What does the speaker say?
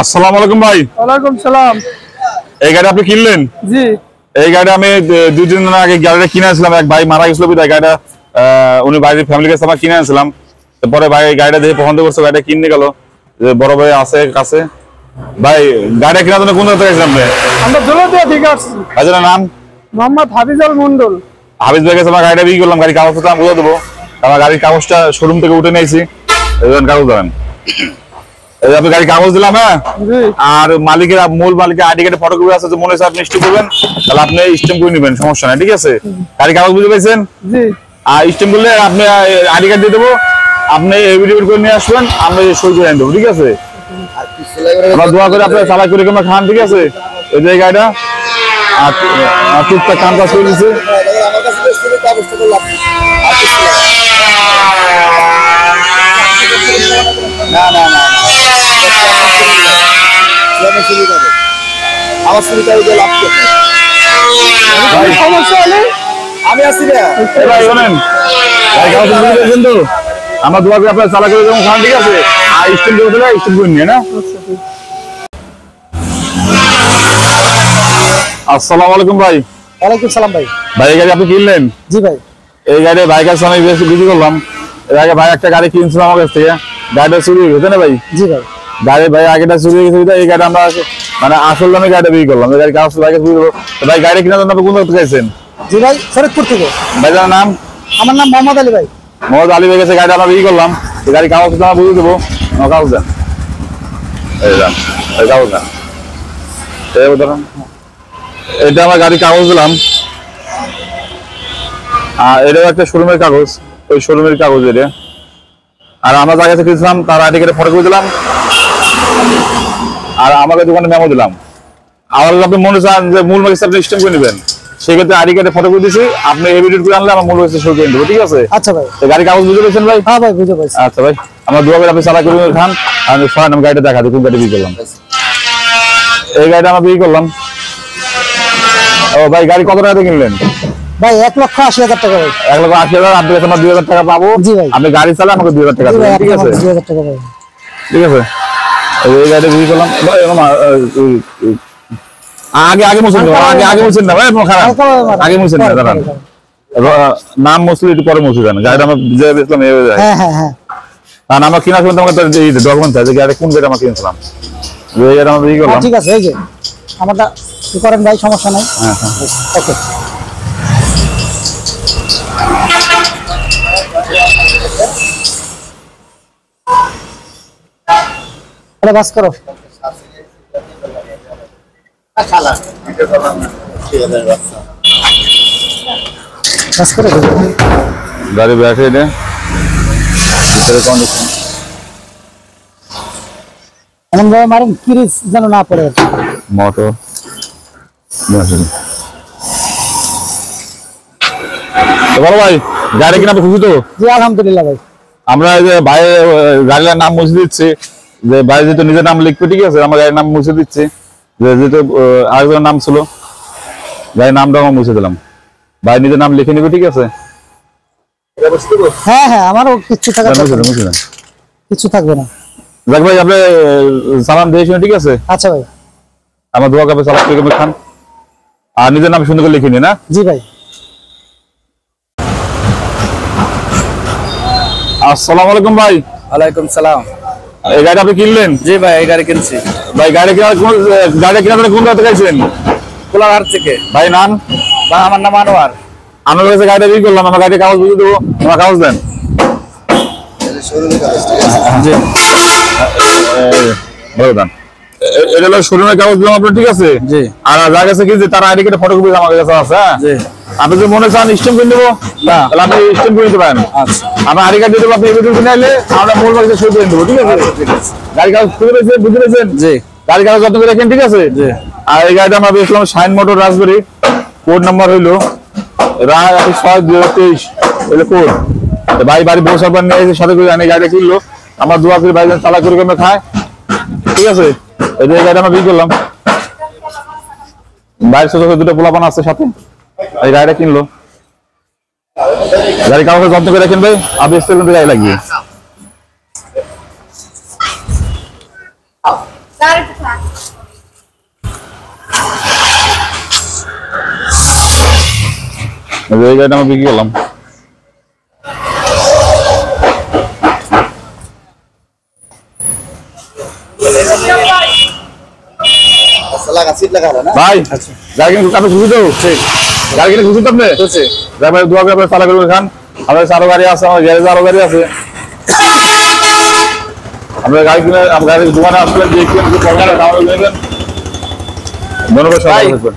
আসসালামু আলাইকুম ভাই। ওয়ালাইকুম সালাম। এই গাড়ি আপনি কিনলেন? জি। এই গাড়ি আমি 2 দিন আগে গাড়িটা কিনে আনছিলাম, এক ভাই মারা গেছিল বিধায় গাড়িটা উনি বাড়ির ফ্যামিলির কাছে আমার কিনে আনছিলাম। পরে ভাই গাড়িটা দেখে পছন্দ করছে, গাড়িটা কিনে গেল, যে বড় ভাই আছে কাছে। ভাই গাড়িটা কেনার জন্য কোন জায়গা থেকে আসলাম? আমরা দৌলতদিয়া থেকে আসছি। ভাইজানের নাম? মোহাম্মদ হাফিজুল মন্ডল। হাফিজ ভাই কাছে আমার গাড়িটা বিক্রি করলাম, গাড়ির কাগজটা আমি বুঝে দেবো। আমার গাড়ির কাগজটা শোরুম থেকে উঠে নিয়েছি, কাগজ দেবেন। আপনি গাড়ির কাগজ দিলাম, হ্যাঁ। আর মালিকের মূল মালিকের আইডি কার্ডে ফটোকপি আছে, মনে হচ্ছে আপনি স্ট্যাম্প করবেন, তাহলে আপনি স্ট্যাম্প করে নেবেন, সমস্যা নাই, ঠিক আছে? গাড়ির কাগজ বুঝে পেয়েছেন? জি। আর স্ট্যাম্প করলে আপনি আইডি কার্ড দিয়ে দেবো, আপনি এভিডেভিট করে নিয়ে আসবেন, আমরা সই করে দেবো, ঠিক আছে? আমরা দোয়া করে আপনার চালাই করে আমরা খান, ঠিক আছে? এই যে গাড়িটা আর টুকটাক কাম কাজ করে দিচ্ছে। না না না আমার সুবিধা লাভ সমস্যা হলে আমি আসি ভাই শোনেন, তো আমরা দোয়া করে আপনার চালা করে দেবো খান, ঠিক আছে? আর স্ট্যাম্প করে দিলে স্ট্যাম্প করে নিয়ে না। আসসালামু আলাইকুম ভাই। ওয়ালাইকুম সালাম ভাই। ভাই এই গাড়ি আপনি কিনলেন? জি ভাই। এই গাড়ি ভাই কাছে আমি বিক্রি করলাম। এর আগে ভাই একটা গাড়ি কিনছিলাম আমার কাছ থেকে, গাড়িটা চুরি হয়ে গেছে না ভাই? জি ভাই। গাড়ি ভাই আগেটা চুরি হয়ে গেছে, এই গাড়ি আমরা মানে আসল দামে গাড়িটা বিক্রি করলাম। এই গাড়ি কাগজ ভাইকে বুঝে দেবো। ভাই গাড়ি কেনার জন্য আপনি কোন জায়গা থেকে চাইছেন? জি ভাই, ফরিদপুর থেকে। ভাইজানের নাম? আমার নাম মোহাম্মদ আলী ভাই। মোহাম্মদ আলী ভাই কাছে গাড়িটা আমরা বিক্রি করলাম। এই গাড়ি কাগজ আমরা বুঝে দেবো, কাগজ দেন, এই দেন, এই কাগজ দেন, এই ধরেন, এটা আমার গাড়ির কাগজ দিলাম। আর এটাও একটা শোরুমের কাগজ, ওই শোরুমের কাগজ এটা। আর আমরা যার কাছে কিনছিলাম তার আইডি কার্ডে ফটো করে দিলাম, আর আমাকে দোকানে মেমো দিলাম। আমার আপনি মনে চান যে মূল মালিক আপনি স্ট্যাম্প করে নেবেন, সেক্ষেত্রে আইডি কার্ডে ফটো করে দিয়েছি, আপনি এভিডেভিট করে আনলে আমার মূল মালিক সই করে দেবো, ঠিক আছে? আচ্ছা ভাই। গাড়ির কাগজ বুঝে পেয়েছেন ভাই? হ্যাঁ ভাই, বুঝে পাইছি। আচ্ছা ভাই, আমরা দোয়া করে আপনি চালা করে খান। আমি সরান, আমি গাড়িটা দেখা দিই কোন গাড়ি বিক্রি করলাম। এই গাড়িটা আমরা বিক্রি করলাম। ও ভাই গাড়ি কত টাকা দিয়ে কিনলেন? ভাই 1,80,000 টাকা ভাই। 1,80,000। আপনার কাছে আমরা 2,000 টাকা পাবো। জি ভাই। আপনি গাড়ি চালান, আমাকে 2,000 টাকা দেবেন, ঠিক আছে? 2,000 টাকা ভাই। ঠিক আছে, এই গাড়ি বিক্রি করলাম। আগে মুছেন না, আগে মুছেন না ভাই, খারাপ আগে মুছেন না, দাঁড়ান। নাম মুছলে একটু পরে মুছে দেন। গাড়িটা আমরা যে বেচলাম এই যায়। হ্যাঁ হ্যাঁ হ্যাঁ। আর আমরা কেনার সময় আমাকে ডকুমেন্ট আছে, গাড়ি কোন গাড়ি আমরা কিনছিলাম, এই গাড়ি আমরা বিক্রি করলাম। ঠিক আছে, এই যে আমারটা কি করেন ভাই, সমস্যা নাই। হ্যাঁ হ্যাঁ, ওকে। আরে বাস করো। বাস করে গাড়ি ব্যাটারি নে ভিতরে কন্ডিশন এমন ভাবে মারেন কিরিস যেন না পড়ে। Motor battery. তো বড় ভাই গাড়ি কিনা খুশি তো? জি আলহামদুলিল্লাহ ভাই। আমরা এই যে ভাই গাড়ির নাম মুছে দিচ্ছি, যে ভাই যেহেতু নিজের নাম লিখবে, ঠিক আছে? আমার গাড়ির নাম মুছে দিচ্ছি, যেহেতু আরেকজনের নাম ছিল, গাড়ির নামটা আমরা মুছে দিলাম। ভাই নিজের নাম লিখে নিবে, ঠিক আছে? হ্যাঁ হ্যাঁ, আমারও কিছু থাকবে না, কিছু থাকবে না। দেখ ভাই আপনি সালাম দিয়ে শুনে, ঠিক আছে? আচ্ছা ভাই। আমার দোয়া কাপে সালাম করে খান, আর নিজের নাম সুন্দর করে লিখে নিন। না জি ভাই। আসসালামু আলাইকুম ভাই। ওয়ালাইকুম সালাম। এই গাড়ি আপনি কিনলেন? জি ভাই, এই গাড়ি কিনছি। ভাই গাড়ি কেনার কোন জায়গা থেকে আইছেন? কোলাঘাট থেকে। ভাই নাম? ভাই আমার নাম আনোয়ার। আমার কাছে গাড়িটা বিক্রি করলাম, আমার গাড়ির কাগজ বুঝে দেবো, আমার কাগজ দেন। জি ভালো দেন, এটা হলো শোরুমের কাগজ দিলাম আপনার, ঠিক আছে? জি। আর যার কাছে কিনছে তার আইডি কার্ডে ফটোকপি আমার কাছে আছে। জি। আপনি যদি মনে চান স্ট্যাম্প করে দেবো, না তাহলে আপনি স্ট্যাম্প করে দিতে পারেন। আচ্ছা, আমার আইডি কার্ড দিয়ে দেবো, আপনি এভিডেভিট কিনে আনলে আমরা মূল মালিকের সই করে দেবো, ঠিক আছে? ঠিক আছে। গাড়ি কাগজ বুঝতে পেরেছেন? জি। গাড়ি কাগজ যত্ন করে রাখেন, ঠিক আছে? জি। আর এই গাড়িটা আমরা বেচলাম শাইন মোটর রাজবাড়ি, কোড নাম্বার হইলো 6023 এলো কোড। ভাই বাড়ি বসার পর নিয়ে এসে সাথে করে আনি, গাড়িটা কিনলো। আমরা দোয়া করি ভাই চালা করে আমরা খাই, ঠিক আছে? এই যে গাড়িটা আমরা বিক্রি করলাম। বাইরের ছোট দুটো পোলাপান আছে সাথে, এই গাড়িটা কিনলো। গাড়ি কাগজ যত্ন করে রাখেন ভাই, আপনি স্টেশন থেকে গাড়ি লাগিয়ে এই গাড়িটা আমি বিক্রি করলাম। ভাই গাড়ি কিনে আপনি খুশি তো? গাড়ি কিনে খুশি তো আপনি? দোয়া করে আপনার চালা করে খান। আমাদের আরো গাড়ি আছে, আমার গ্যারেজে আরো গাড়ি আছে। আপনার গাড়ি কিনে গাড়ির দোকানে আসলে যে কিনে ধন্যবাদ।